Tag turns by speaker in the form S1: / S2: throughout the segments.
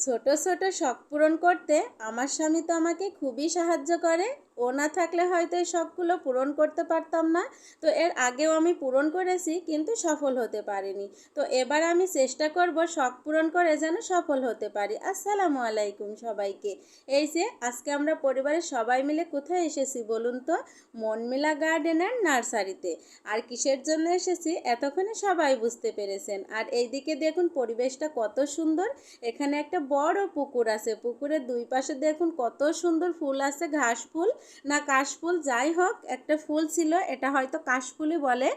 S1: ছোট ছোট শখ পূরণ করতে আমার স্বামী তো আমাকে খুবই সাহায্য করে। ও না থাকলে হয়তো এই শখগুলো পূরণ করতে পারতাম না। তো এর আগেও আমি পূরণ করেছি, কিন্তু সফল হতে পারিনি। তো এবার আমি চেষ্টা করব শখ পূরণ করে যেন সফল হতে পারি। আসসালামু আলাইকুম সবাইকে। এই যে আজকে আমরা পরিবারের সবাই মিলে কোথায় এসেছি বলুন তো? মনমিলা গার্ডেন অ্যান্ড নার্সারিতে। আর কিসের জন্য এসেছি এতক্ষণে সবাই বুঝতে পেরেছেন। আর এইদিকে দেখুন পরিবেশটা কত সুন্দর। এখানে একটা বড় পুকুর আছে, পুকুরের দুই পাশে দেখুন কত সুন্দর ফুল আছে, ঘাস ফুল না কাশফুল যাই হোক একটা ফুল ছিল, এটা হয়তো কাশফুলই বলে।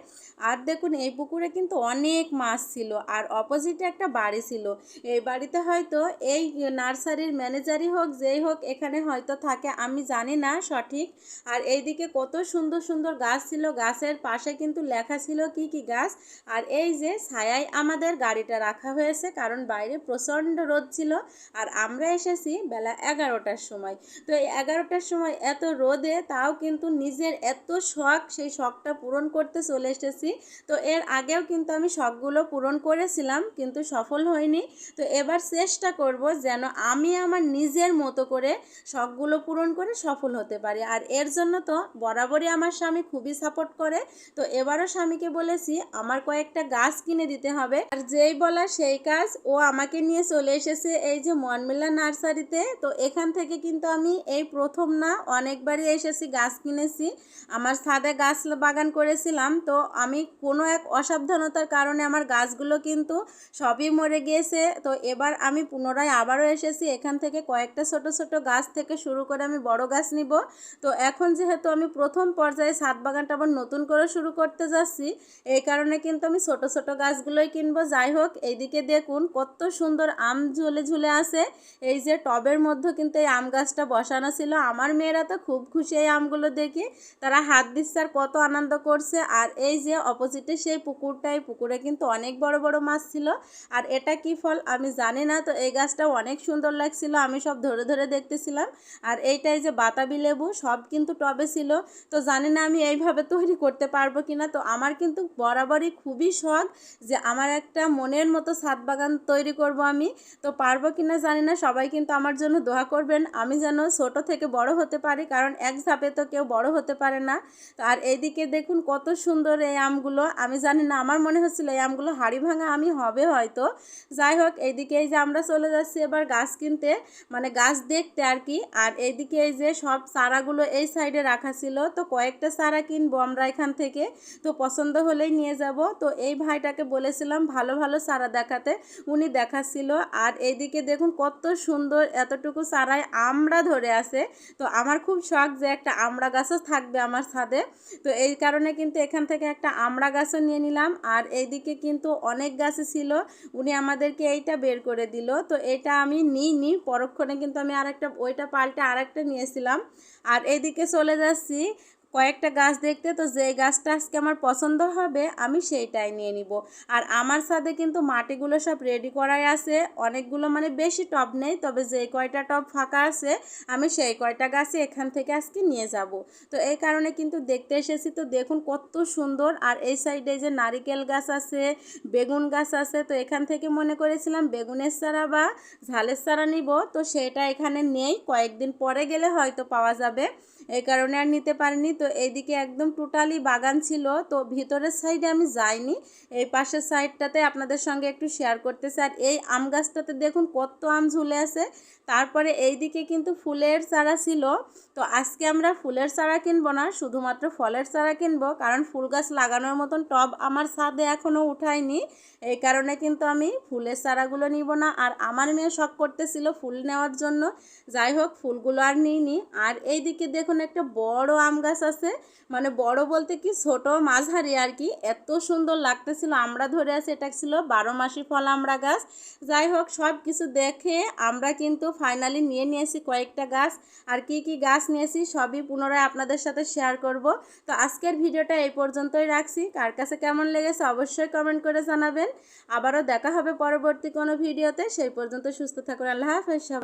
S1: আর দেখুন এই পুকুরে কিন্তু অনেক মাছ ছিল, আর অপোজিটে একটা বাড়ি ছিল। এই বাড়িতে হয়তো এই নার্সারির ম্যানেজারই হোক যেই হোক এখানে হয়তো থাকে, আমি জানি না সঠিক। আর এইদিকে কত সুন্দর সুন্দর গাছ ছিল, গাছের পাশে কিন্তু লেখা ছিল কি কি গাছ। আর এই যে ছায়ায় আমাদের গাড়িটা রাখা হয়েছে, কারণ বাইরে প্রচণ্ড রোদ ছিল। আর আমরা এসেছি বেলা 11টার সময়। তো এই 11টার সময় এত রোদে তাও কিন্তু নিজের এত শখ, সেই শখটা পূরণ করতে চলে এসেছি। তো এর আগেও কিন্তু আমি শখগুলো পূরণ করেছিলাম, কিন্তু সফল হয়নি। তো এবার চেষ্টা করব যেন আমি আমার নিজের মতো করে শখগুলো পূরণ করে সফল হতে পারি। আর এর জন্য তো বরাবরই আমার স্বামী খুবই সাপোর্ট করে। তো এবারও স্বামীকে বলেছি আমার কয়েকটা গাছ কিনে দিতে হবে। আর যেই বলা সেই কাজ, ও আমাকে নিয়ে চলে এসেছে এই যে মনমিলা নার্সারিতে। তো এখান থেকে কিন্তু আমি এই প্রথম না, অনেকবারই এসেছি, গাছ কিনেছি। আমার ছাদে গাছ বাগান করেছিলাম, তো আমি কোনো এক অসাবধানতার কারণে আমার গাছগুলো কিন্তু সবই মরে গিয়েছে। তো এবার আমি পুনরায় আবারও এসেছি, এখান থেকে কয়েকটা ছোট ছোট গাছ থেকে শুরু করে আমি বড় গাছ নিব। তো এখন যেহেতু আমি প্রথম পর্যায়ে ছাদ বাগানটা আবার নতুন করে শুরু করতে যাচ্ছি, এই কারণে কিন্তু আমি ছোট ছোট গাছগুলোই কিনবো। যাই হোক এইদিকে দেখুন কত সুন্দর আম ঝুলে ঝুলে আছে। এই যে টবের মধ্যে কিন্তু এই আম গাছটা বসানো ছিল। আমার মেয়েরা তো খুব খুশি এই আমগুলো দেখে, তারা হাত দিচ্ছে আর কত আনন্দ করছে। আর এই যে অপোজিটে সেই পুকুরটাই, পুকুরে কিন্তু অনেক বড় বড় মাছ ছিল। আর এটা কি ফল আমি জানি না। তো এই গাছটাও অনেক সুন্দর লাগছিল, আমি সব ধরে ধরে দেখতেছিলাম। আর এইটাই যে বাতাবি লেবু, সব কিন্তু টবে ছিল। তো জানি না আমি এইভাবে তৈরি করতে পারবো কিনা। তো আমার কিন্তু বরাবরই খুবই শখ যে আমার একটা মনের মতো ছাদ বাগান তৈরি করব আমি। তো পারবো কিনা জানি না, সবাই কিন্তু আমার জন্য দোয়া করবেন আমি যেন ছোট থেকে বড় হতে পারি, কারণ এক ধাপে তো কেউ বড় হতে পারে না। তো আর এইদিকে দেখুন কত সুন্দর এই আমগুলো, আমি জানি না আমার মনে হচ্ছিল এই আমগুলো হাড়ি ভাঙা আমি হবে হয়তো। যাই হোক এইদিকে এই যে আমরা চলে যাচ্ছি এবার গাছ কিনতে, মানে গাছ দেখতে আর কি। আর এইদিকে এই যে সব চারাগুলো এই সাইডে রাখা ছিল, তো কয়েকটা চারা কিনবো আমরা এখান থেকে। তো পছন্দ হলেই নিয়ে যাব। তো এই ভাইটাকে বলেছিলাম ভালো ভালো চারা দেখাতে, উনি দেখাচ্ছিল। আর এইদিকে দেখুন কত সুন্দর এতটুকু চারায় আমড়া ধরে আছে। তো আমার খুব শখ যে একটা আমড়া গাছও থাকবে আমার ছাদে। তো এই কারণে কিন্তু এখান থেকে একটা আমড়া গাছও নিয়ে নিলাম। আর এইদিকে কিন্তু অনেক গাছই ছিল, উনি আমাদেরকে এইটা বের করে দিল। তো এটা আমি নিইনি, পরক্ষণে কিন্তু আমি আরেকটা ওইটা পাল্টে আরেকটা নিয়েছিলাম। আর এইদিকে চলে যাচ্ছি কয়েকটা গাছ দেখতে। তো যেই গাছটা আজকে আমার পছন্দ হবে আমি সেইটাই নিয়ে নিব। আর আমার ছাদে কিন্তু মাটিগুলো সব রেডি করাই আছে, অনেকগুলো মানে বেশি টব নেই, তবে যেই কয়টা টব ফাঁকা আছে আমি সেই কয়টা গাছই এখান থেকে আজকে নিয়ে যাব। তো এই কারণে কিন্তু দেখতে এসেছি। তো দেখুন কত সুন্দর। আর এই সাইডে যে নারিকেল গাছ আছে, বেগুন গাছ আছে। তো এখান থেকে মনে করেছিলাম বেগুনের চারা বা ঝালের চারা নিব, তো সেটা এখানে নেই, কয়েকদিন পরে গেলে হয়তো পাওয়া যাবে, এই কারণে আর নিতে পারিনি। তো এইদিকে একদম টোটালি বাগান ছিল, তো ভিতরের সাইডে আমি যাইনি, এই পাশের সাইডটাতে আপনাদের সঙ্গে একটু শেয়ার করতেছি। আর এই আম গাছটাতে দেখুন কত আম ঝুলে আছে। তারপরে এইদিকে কিন্তু ফুলের চারা ছিল। তো আজকে আমরা ফুলের চারা কিনবো না, শুধুমাত্র ফলের চারা কিনবো, কারণ ফুল গাছ লাগানোর মতন টব আমার ছাদে এখনও উঠাইনি, এই কারণে কিন্তু আমি ফুলের চারাগুলো নিব না। আর আমার মেয়ে শখ করতেছিল ফুল নেওয়ার জন্য, যাই হোক ফুলগুলো আর নিইনি। আর এইদিকে দেখুন একটা বড় আম গাছ আছে, মানে বড় বলতে কি ছোট মাঝারি আর কি, এত সুন্দর লাগতেছিল, আমরা ধরে আছে, এটা ছিল 12 মাসি ফল আমরা গাছ। যাই হোক সব কিছু দেখে আমরা কিন্তু ফাইনালি নিয়ে নিয়েছি কয়েকটা গাছ। আর কি কি গাছ নিয়েছি সবই পুনরায় আপনাদের সাথে শেয়ার করব। তো আজকের ভিডিওটা এই পর্যন্তই রাখছি, কার কাছে কেমন লেগেছে অবশ্যই কমেন্ট করে জানাবেন। আবারও দেখা হবে পরবর্তী কোনো ভিডিওতে, সেই পর্যন্ত সুস্থ থাকুন, আল্লাহ হাফেজ।